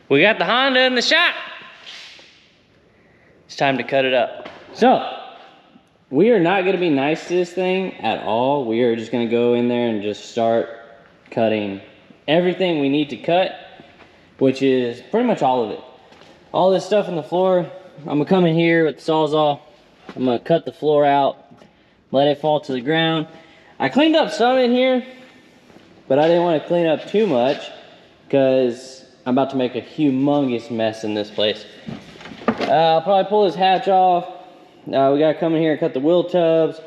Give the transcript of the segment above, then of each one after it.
We got the Honda in the shop. It's time to cut it up. So, we are not gonna be nice to this thing at all. We are just gonna go in there and just start cutting everything we need to cut, which is pretty much all of it. All this stuff on the floor, I'm gonna come in here with the Sawzall. I'm gonna cut the floor out, let it fall to the ground. I cleaned up some in here, but I didn't want to clean up too much because I'm about to make a humongous mess in this place. I'll probably pull this hatch off. We gotta come in here and cut the wheel tubs.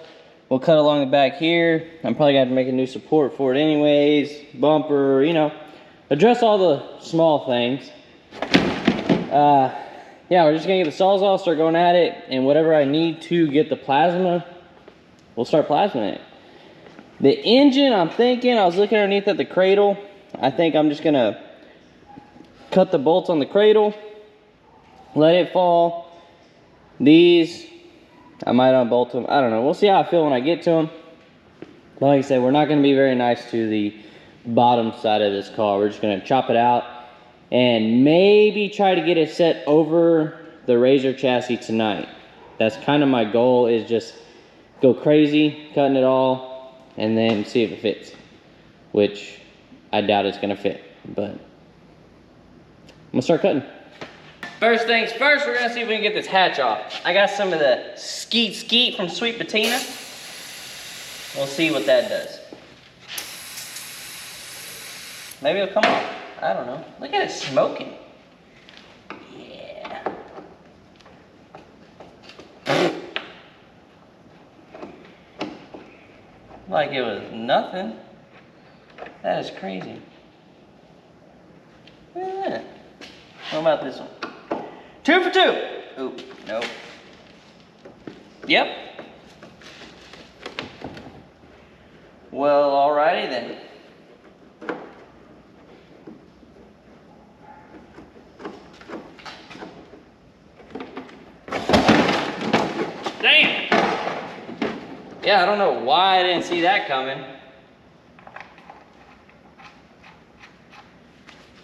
We'll cut along the back here. I'm probably gonna have to make a new support for it anyways. Bumper, you know, address all the small things. Yeah, we're just gonna get the Sawzall, start going at it, and whatever I need to get the plasma, we'll start plasmaing it. The engine, I'm thinking, I was looking underneath at the cradle. I think I'm just gonna cut the bolts on the cradle, let it fall. These, I might unbolt them. I don't know. We'll see how I feel when I get to them. But like I said, we're not gonna be very nice to the bottom side of this car. We're just gonna chop it out and maybe try to get it set over the Razor chassis tonight. That's kind of my goal, is just go crazy cutting it all and then see if it fits, which I doubt it's gonna fit, but I'm gonna start cutting. First things first, we're gonna see if we can get this hatch off. I got some of the Skeet from Sweet Patina. We'll see what that does. Maybe it'll come off. I don't know. Look at it smoking. Yeah. Like it was nothing. That is crazy. Look at that. What about this one? 2 for 2. Oop, nope. Yep. Well, alrighty then. Damn! Yeah, I don't know why I didn't see that coming.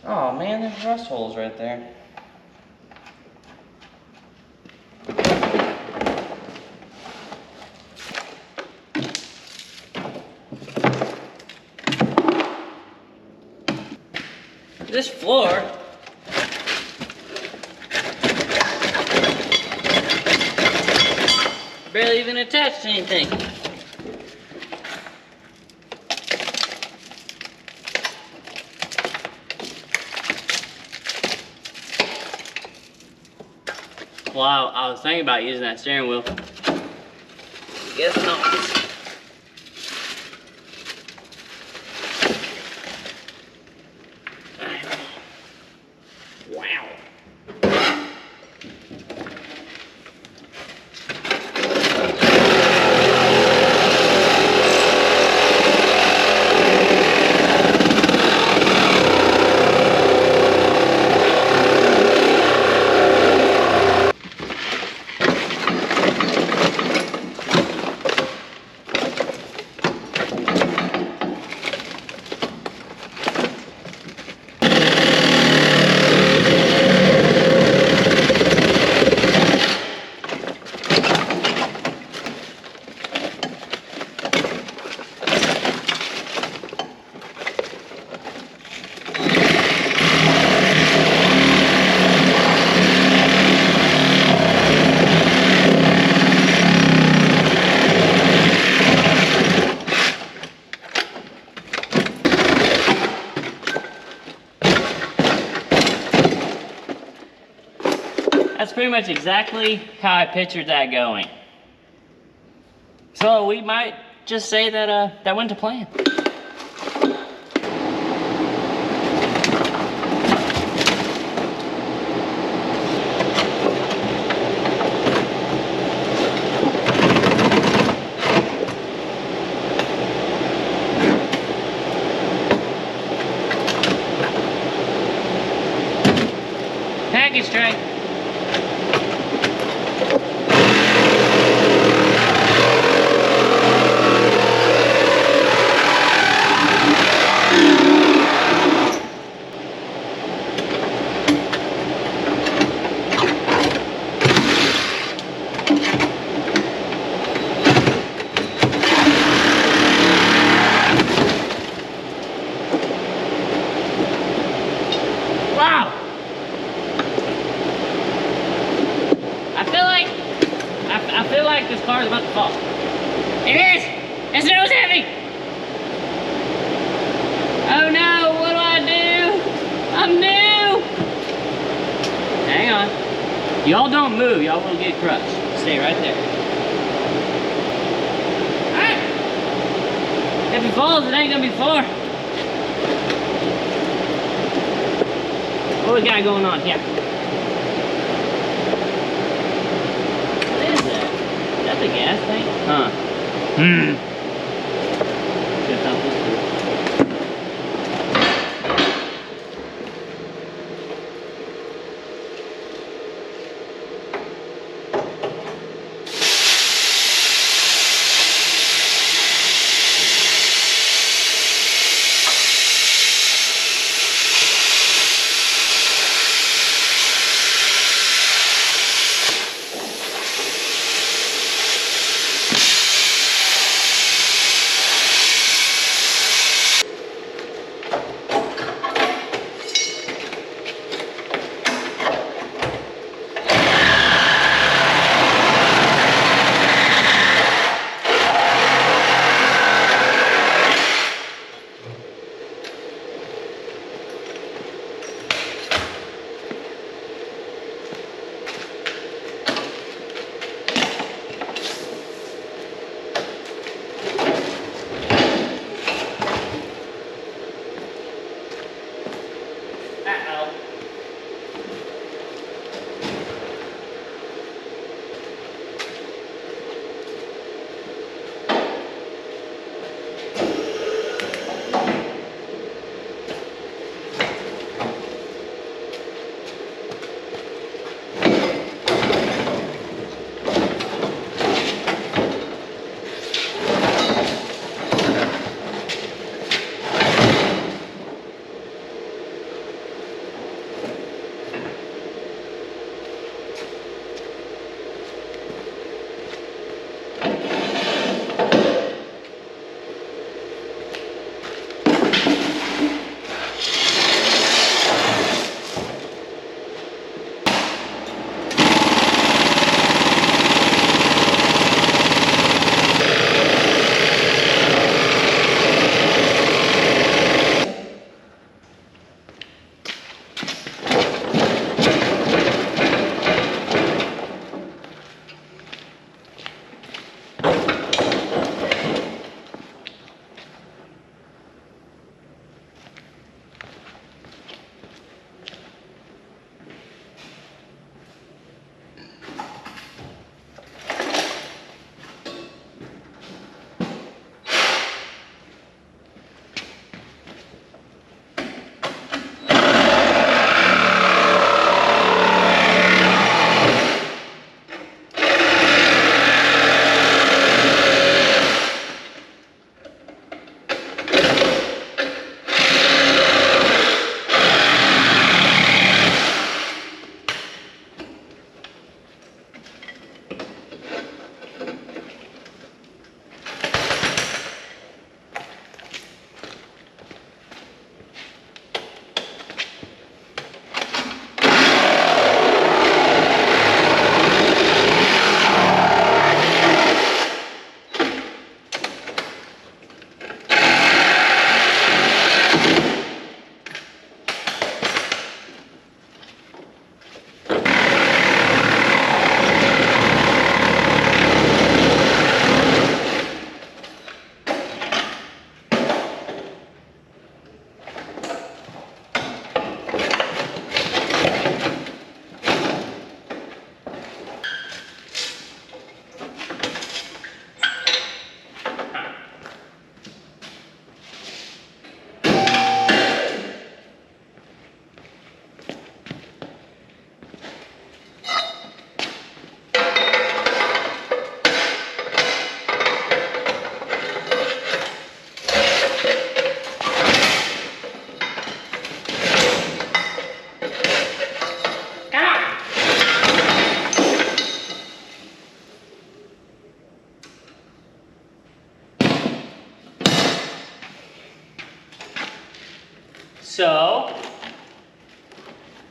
Oh man, there's rust holes right there. This floor barely even attached to anything. Well, I was thinking about using that steering wheel. Guess not. Wow. That's pretty much exactly how I pictured that going. So we might just say that that went to plan. Package tray. Wow! I feel like this car is about to fall. It is! It's nose heavy! Oh no, what do I do? I'm new! Hang on. Y'all don't move, y'all will get crushed. Stay right there. Alright. If it falls, it ain't gonna be far. What we got going on here? What is that? Is that the gas tank? Huh. Should have thought this through.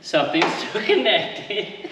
Something's still connected.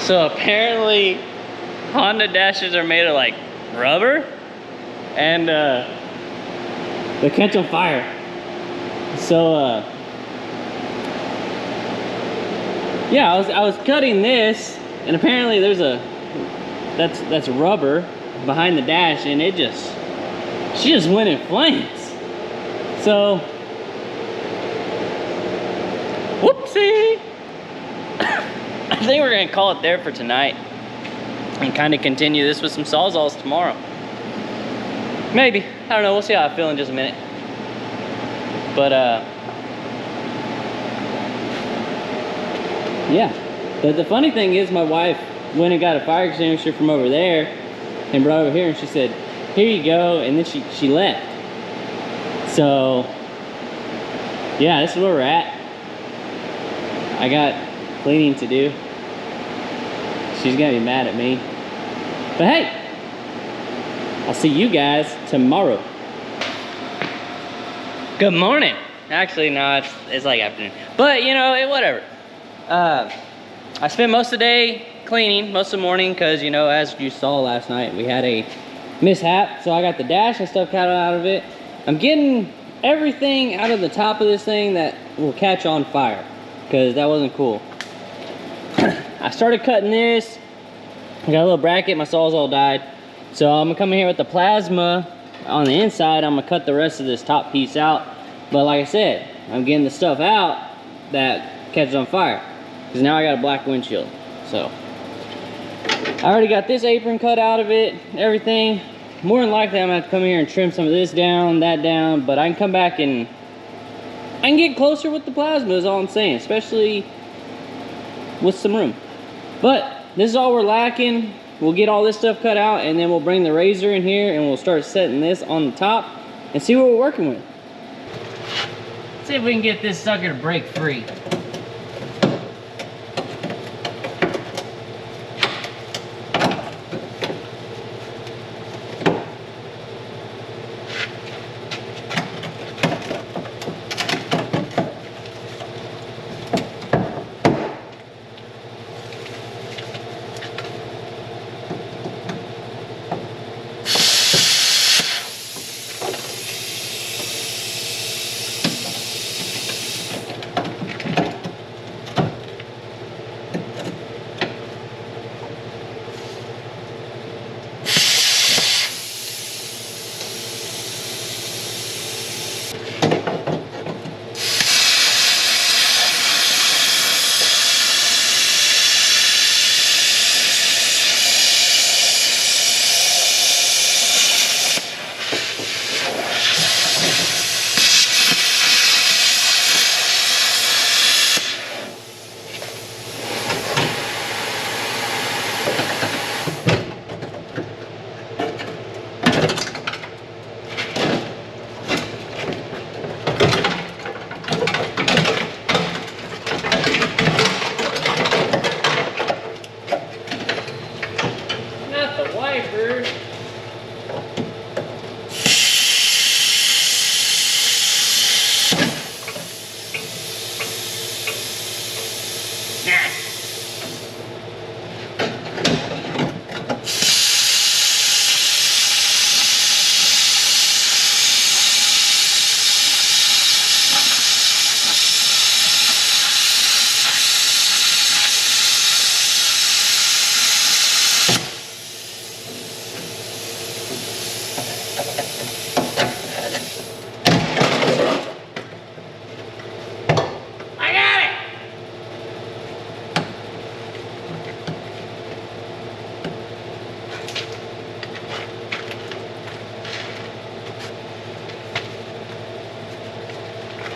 So apparently Honda dashes are made of like rubber and they catch on fire. So yeah, I was cutting this and apparently there's that's rubber behind the dash and she just went in flames. So whoopsie. I think we're gonna call it there for tonight and kind of continue this with some sawzalls tomorrow. Maybe, I don't know, we'll see how I feel in just a minute. But yeah, the funny thing is my wife went and got a fire extinguisher from over there and brought it over here and she said, here you go, and then she left. So yeah, this is where we're at. I got cleaning to do. She's gonna be mad at me. But hey, I'll see you guys tomorrow. Good morning. Actually, no, it's like afternoon. But you know, whatever. I spent most of the day cleaning, most of the morning, because you know, as you saw last night, we had a mishap. So I got the dash and stuff cut out of it. I'm getting everything out of the top of this thing that will catch on fire, because that wasn't cool. I started cutting this. I got a little bracket, my sawzall died. So I'm gonna come in here with the plasma on the inside. I'm gonna cut the rest of this top piece out. But like I said, I'm getting the stuff out that catches on fire, because now I got a black windshield. So I already got this apron cut out of it, everything. More than likely I'm gonna have to come here and trim some of this down, that down, but I can come back and I can get closer with the plasma is all I'm saying, especially with some room. But this is all we're lacking. We'll get all this stuff cut out and then we'll bring the razor in here and we'll start setting this on the top and see what we're working with. Let's see if we can get this sucker to break free.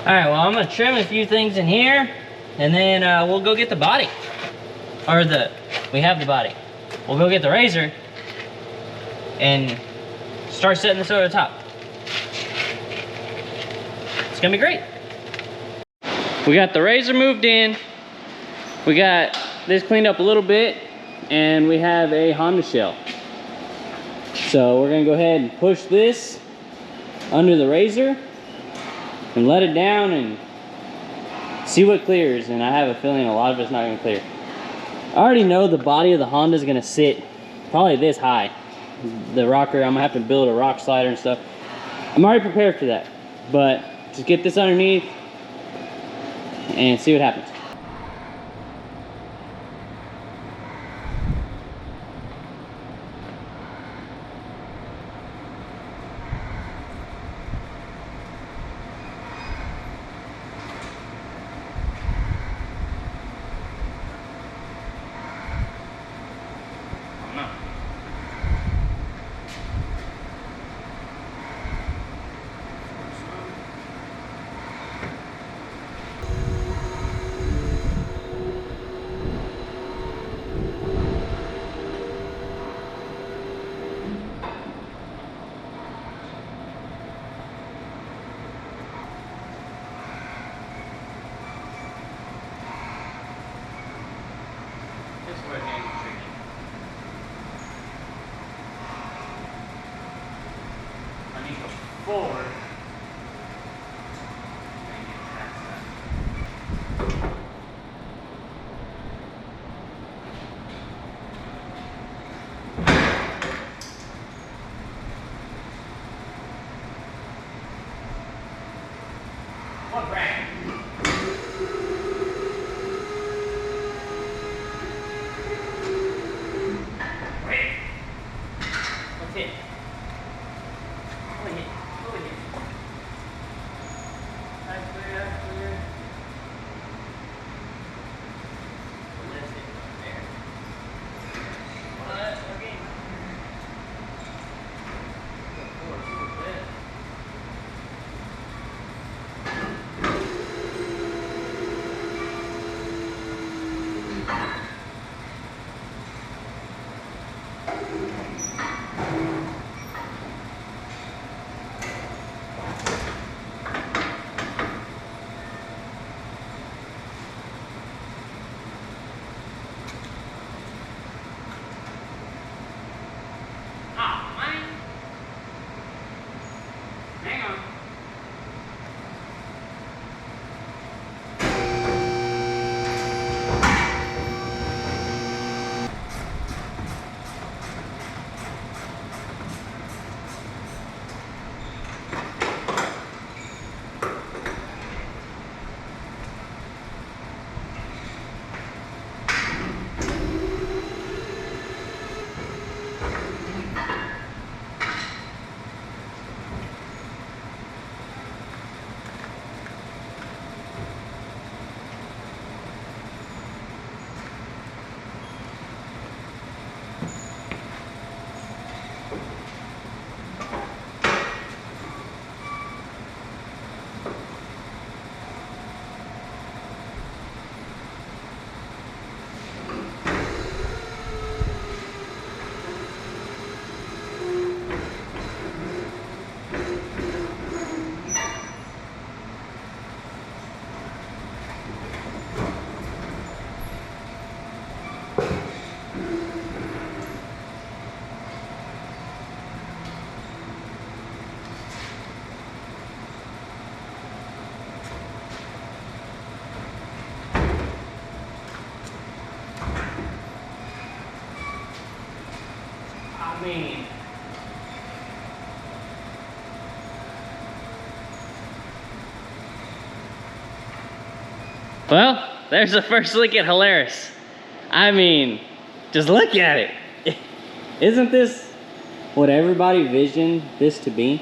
All right, well, I'm gonna trim a few things in here, and then we'll go get the body. We have the body. We'll go get the razor and start setting this over the top. It's gonna be great. We got the razor moved in. We got this cleaned up a little bit, and we have a Honda shell. So we're gonna go ahead and push this under the razor and let it down and see what clears. And I have a feeling a lot of it's not gonna clear. I already know the body of the Honda is gonna sit probably this high. The rocker, I'm gonna have to build a rock slider and stuff. I'm already prepared for that, but just get this underneath and see what happens. I need to go forward. What brand? Wait. What's it? Go ahead. Go ahead. I mean, well, there's the first look at Holaris. I mean, just look at it. Isn't this what everybody visioned this to be?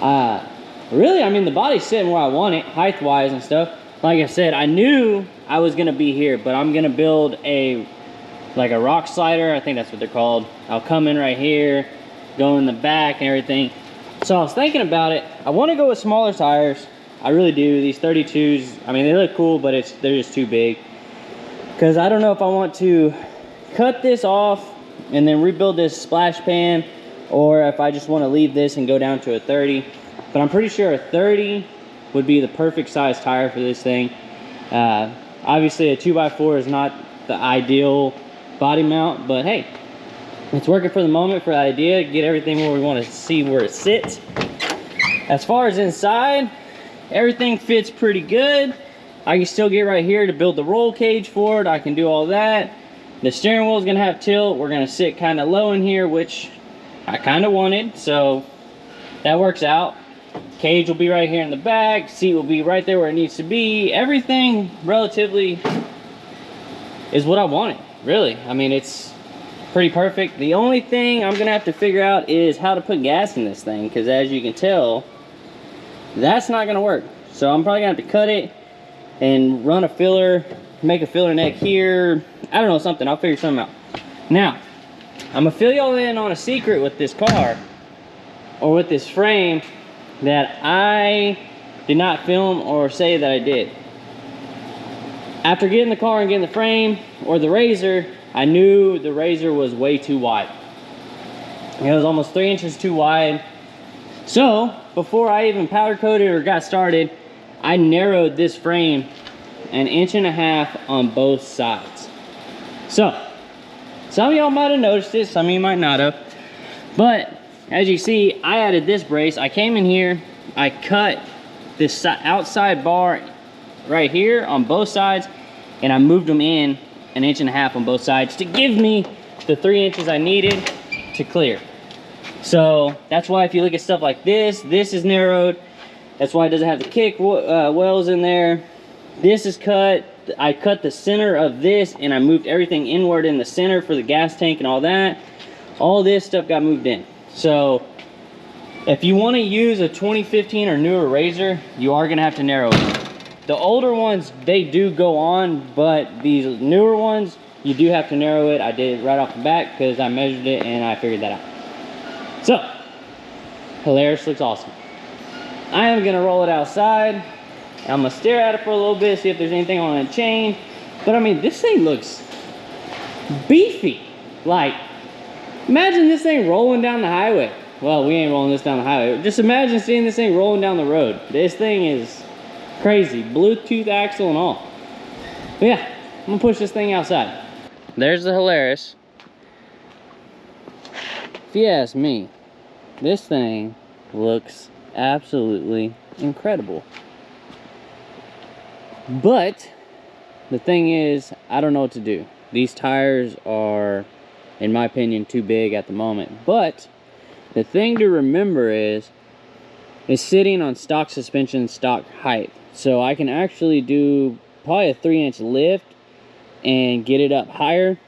Really, I mean, the body's sitting where I want it, height-wise and stuff. Like I said, I knew I was gonna be here, but I'm gonna build like a rock slider. I think that's what they're called. I'll come in right here, go in the back and everything. So I was thinking about it. I wanna go with smaller tires. I really do. These 32s, I mean, they look cool, but they're just too big. Because I don't know if I want to cut this off and then rebuild this splash pan, or if I just want to leave this and go down to a 30. But I'm pretty sure a 30 would be the perfect size tire for this thing. Obviously a 2x4 is not the ideal body mount, but hey, it's working for the moment, for the idea, get everything where we want to see where it sits. As far as inside, everything fits pretty good. I can still get right here to build the roll cage for it. I can do all that. The steering wheel is gonna have tilt. We're gonna sit kind of low in here, which I kind of wanted, so that works out. Cage will be right here in the back. Seat will be right there where it needs to be. Everything relatively is what I wanted, really. I mean, it's pretty perfect. The only thing I'm gonna have to figure out is how to put gas in this thing, because as you can tell, that's not gonna work. So I'm probably gonna have to cut it and run a filler, make a filler neck here. I don't know, something. I'll figure something out. Now, I'm gonna fill y'all in on a secret with this car, or with this frame, that I did not film or say that I did. After getting the car and getting the frame, or the razor, I knew the razor was way too wide. It was almost 3 inches too wide. So, before I even powder coated or got started, I narrowed this frame 1.5 inches on both sides. So, some of y'all might have noticed it, some of you might not have. But, as you see, I added this brace. I came in here, I cut this outside bar right here on both sides, and I moved them in 1.5 inches on both sides to give me the 3 inches I needed to clear. So that's why if you look at stuff like this is narrowed. That's why it doesn't have the kick wells in there. This is cut. I cut the center of this and I moved everything inward in the center for the gas tank and all that. All this stuff got moved in. So if you want to use a 2015 or newer razor, you are going to have to narrow it. The older ones, they do go on, but these newer ones, you do have to narrow it. I did it right off the bat because I measured it and I figured that out. So, Holaris looks awesome. I am going to roll it outside. I'm going to stare at it for a little bit, see if there's anything I want to change. But I mean, this thing looks beefy. Like, imagine this thing rolling down the highway. Well, we ain't rolling this down the highway. Just imagine seeing this thing rolling down the road. This thing is crazy. Bluetooth axle and all. But yeah, I'm going to push this thing outside. There's the Holaris. If you ask me, this thing looks absolutely incredible. But the thing is, I don't know what to do. These tires are, in my opinion, too big at the moment. But the thing to remember is it's sitting on stock suspension, stock height. So I can actually do probably a 3-inch lift and get it up higher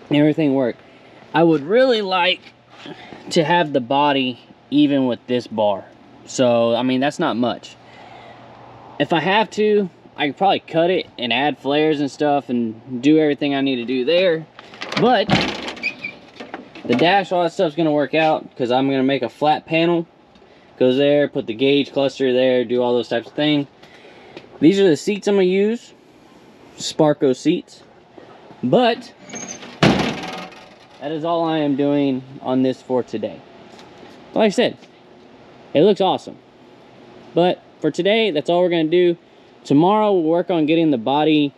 and everything work. I would really like to have the body even with this bar. So, I mean, that's not much. If I have to, I could probably cut it and add flares and stuff and do everything I need to do there. But the dash, all that stuff's gonna work out because I'm gonna make a flat panel. Goes there, put the gauge cluster there, do all those types of things. These are the seats I'm gonna use. Sparco seats. But that is all I am doing on this for today. Like I said, it looks awesome. But for today, that's all we're gonna do. Tomorrow we'll work on getting the body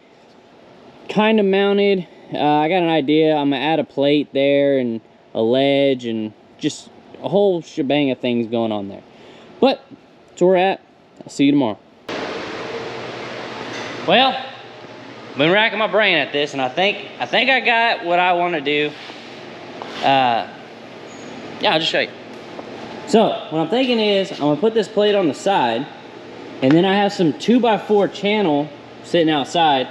kind of mounted. I got an idea. I'm gonna add a plate there and a ledge and just a whole shebang of things going on there. But that's where we're at. I'll see you tomorrow. Well, been racking my brain at this, and I think I got what I want to do. Yeah, I'll just show you. So what I'm thinking is I'm gonna put this plate on the side, and then I have some 2x4 channel sitting outside,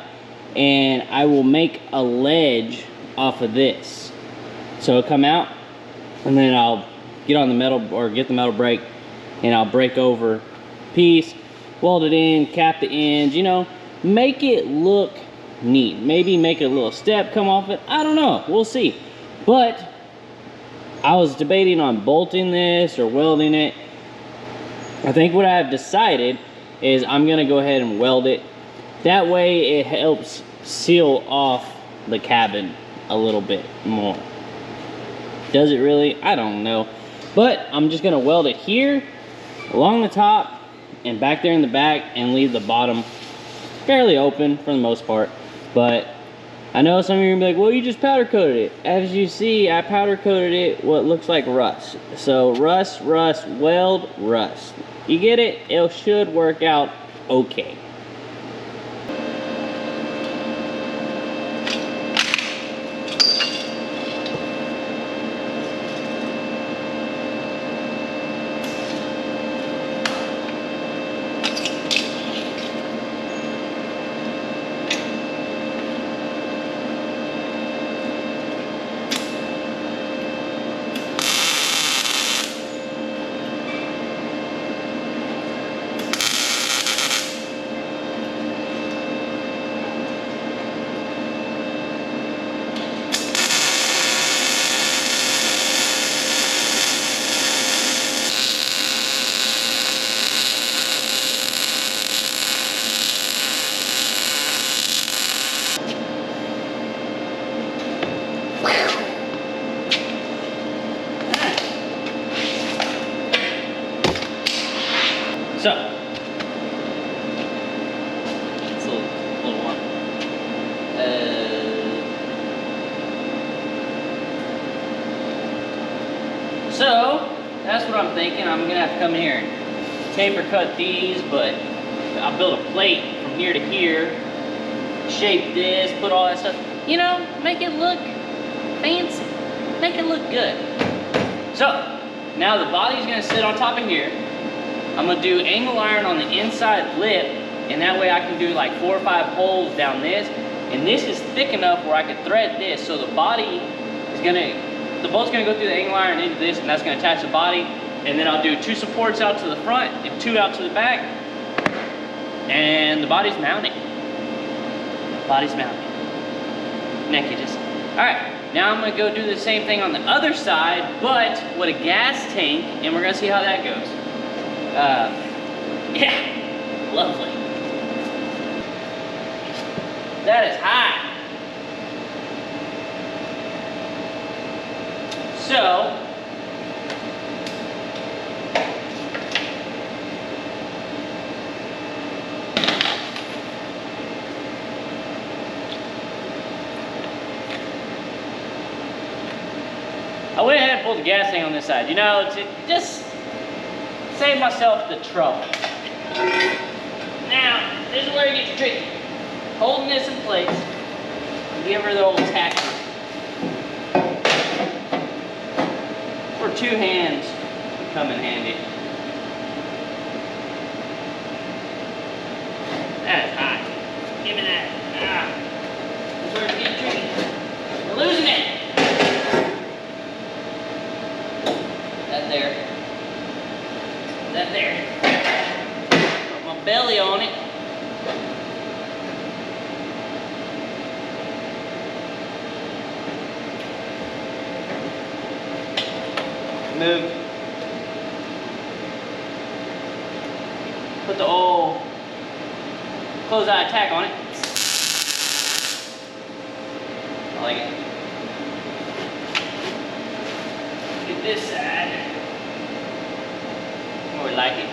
and I will make a ledge off of this. So it'll come out, and then I'll get on the metal, or get the metal brake, and I'll break over piece, weld it in, cap the ends, you know, make it look neat. Maybe make a little step come off it. I don't know, we'll see. But I was debating on bolting this or welding it. I think what I've decided is I'm gonna go ahead and weld it. That way it helps seal off the cabin a little bit more. Does it really? I don't know. But I'm just gonna weld it here, along the top, and back there in the back, and leave the bottom fairly open for the most part. But I know some of you are gonna be like, well, you just powder coated it. As you see, I powder coated it what looks like rust. So rust, rust, weld, rust. You get it? It should work out okay. So, it's a little one. So, that's what I'm thinking. I'm gonna have to come here and taper cut these, but I'll build a plate from here to here, shape this, put all that stuff, you know, make it look fancy, make it look good. So, now the body's gonna sit on top of here. I'm gonna do angle iron on the inside lip, and that way I can do like 4 or 5 holes down this. And this is thick enough where I can thread this, so the body is the bolt's gonna go through the angle iron into this, and that's gonna attach the body. And then I'll do 2 supports out to the front and 2 out to the back, and the body's mounted. Body's mounted. Neck edges. All right, now I'm gonna go do the same thing on the other side, but with a gas tank, and we're gonna see how that goes. Yeah, lovely. That is high. So, I went ahead and pulled the gas tank on this side, you know, to just save myself the trouble. Now, this is where it gets tricky. Holding this in place, give her the old tack. For 2 hands, come in handy. That is high. Give me that. Ah. That's where it gets tricky. We're losing it. That there. That there. Put my belly on it. Move. Put the old close-eye tack on it. I like it. Get this side. More like it.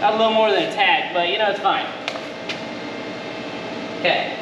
Got a little more than a tack, but you know, it's fine. Okay.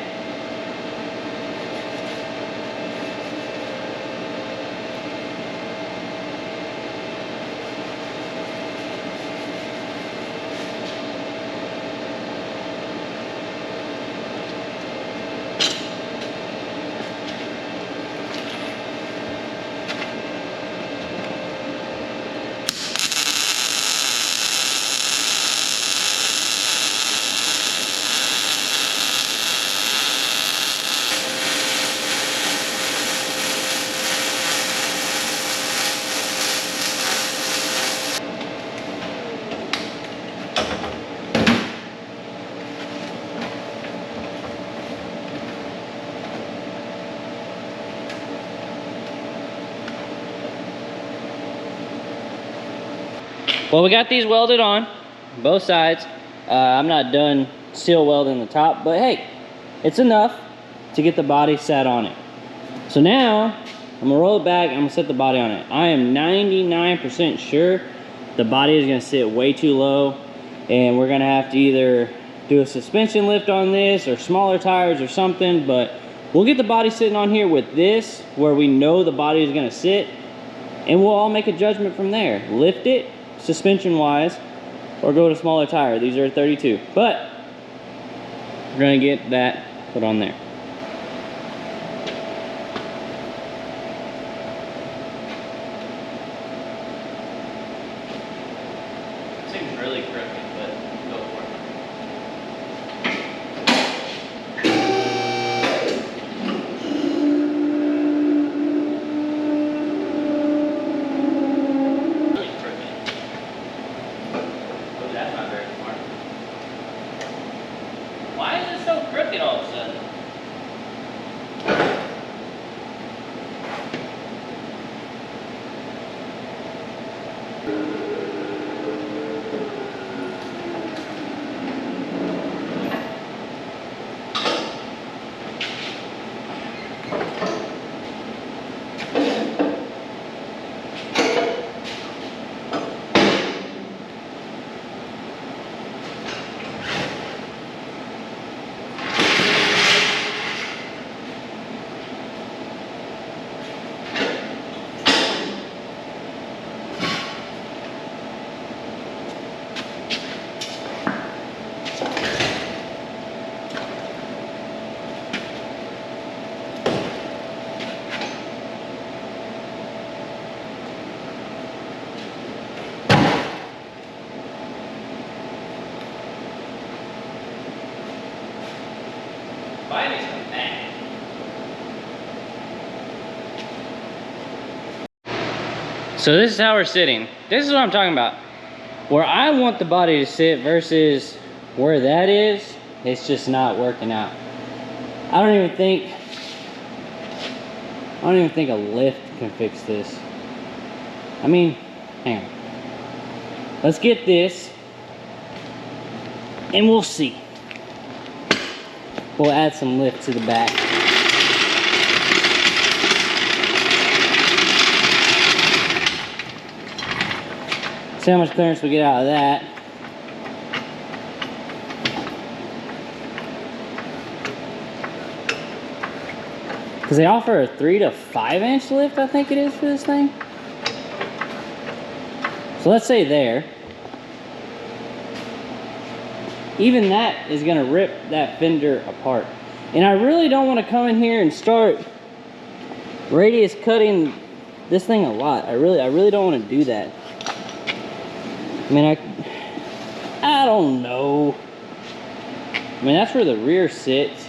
Well, we got these welded on both sides. I'm not done seal welding the top, but hey, it's enough to get the body set on it. So now I'm gonna roll it back, I'm gonna set the body on it. I am 99% sure the body is gonna sit way too low, and we're gonna have to either do a suspension lift on this or smaller tires or something, but we'll get the body sitting on here with this where we know the body is gonna sit, and we'll all make a judgment from there. Lift it suspension wise or go to smaller tire. These are 32, but we're gonna get that put on there. Seems really crooked, but go for it. Really crooked. Oh, that's not very smart. Why is it so crooked all of a sudden? So this is how we're sitting. This is what I'm talking about. Where I want the body to sit versus where that is, it's just not working out. I don't even think a lift can fix this. I mean, hang on. Let's get this and we'll see. We'll add some lift to the back. See how much clearance we get out of that. Because they offer a 3 to 5 inch lift, I think it is, for this thing. So let's say there. Even that is gonna rip that fender apart. And I really don't want to come in here and start radius cutting this thing a lot. I really don't want to do that. I mean, I don't know. I mean, that's where the rear sits.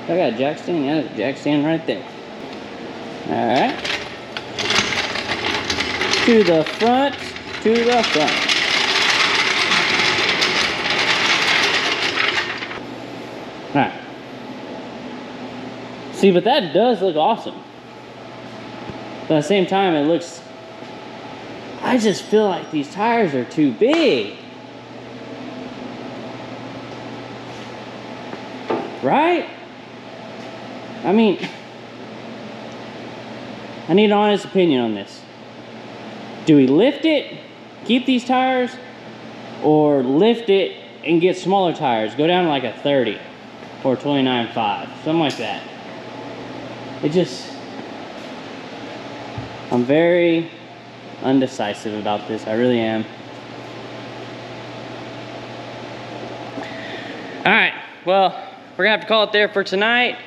I got a jack stand. Yeah, there's a jack stand right there. All right. To the front, to the front. All right. See, but that does look awesome. But at the same time, it looks, I just feel like these tires are too big. Right? I mean, I need an honest opinion on this. Do we lift it, keep these tires, or lift it and get smaller tires? Go down to like a 30 or 29.5, something like that. It just, I'm very undecisive about this. I really am. All right, well, we're gonna have to call it there for tonight.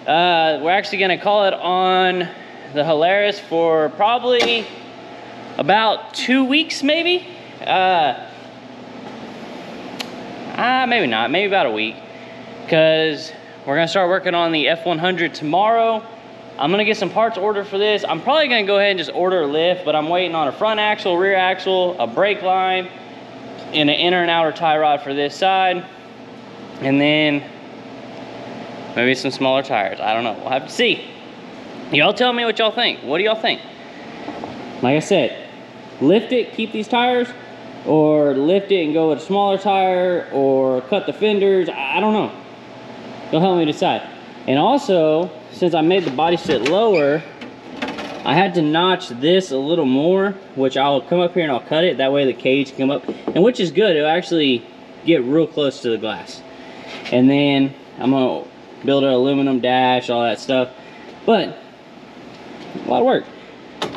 We're actually gonna call it on the Holaris for probably about 2 weeks, maybe. Maybe not, maybe about a week. Because we're gonna start working on the F100 tomorrow. I'm gonna get some parts ordered for this. I'm probably gonna go ahead and just order a lift, but I'm waiting on a front axle, rear axle, a brake line, and an inner and outer tie rod for this side. And then maybe some smaller tires. I don't know, we'll have to see. Y'all tell me what y'all think. What do y'all think? Like I said, lift it, keep these tires, or lift it and go with a smaller tire, or cut the fenders. I don't know. You'll help me decide. And also, since I made the body sit lower, I had to notch this a little more, which I'll come up here and I'll cut it. That way the cage can come up, and which is good. It'll actually get real close to the glass. And then I'm gonna build an aluminum dash, all that stuff. But a lot of work.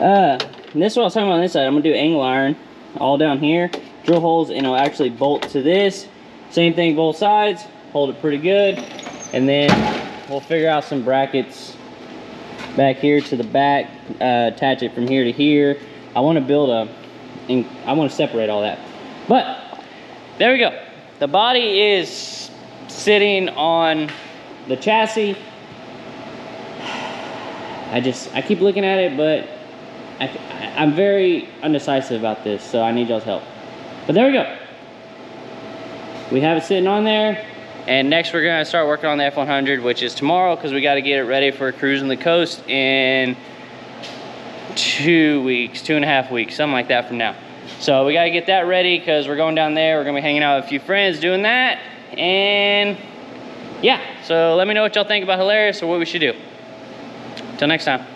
And this is what I was talking about on this side. I'm gonna do angle iron all down here, drill holes, and it'll actually bolt to this. Same thing both sides, hold it pretty good. And then we'll figure out some brackets back here to the back, attach it from here to here. I want to build I want to separate all that. But there we go. The body is sitting on the chassis. I keep looking at it, but I'm very undecisive about this, so I need y'all's help. But there we go. We have it sitting on there. And next we're gonna start working on the F100, which is tomorrow, because we gotta get it ready for cruising the coast in 2 weeks, 2.5 weeks, something like that from now. So we gotta get that ready, because we're going down there. We're gonna be hanging out with a few friends doing that. And yeah, so let me know what y'all think about Holaris or what we should do. Till next time.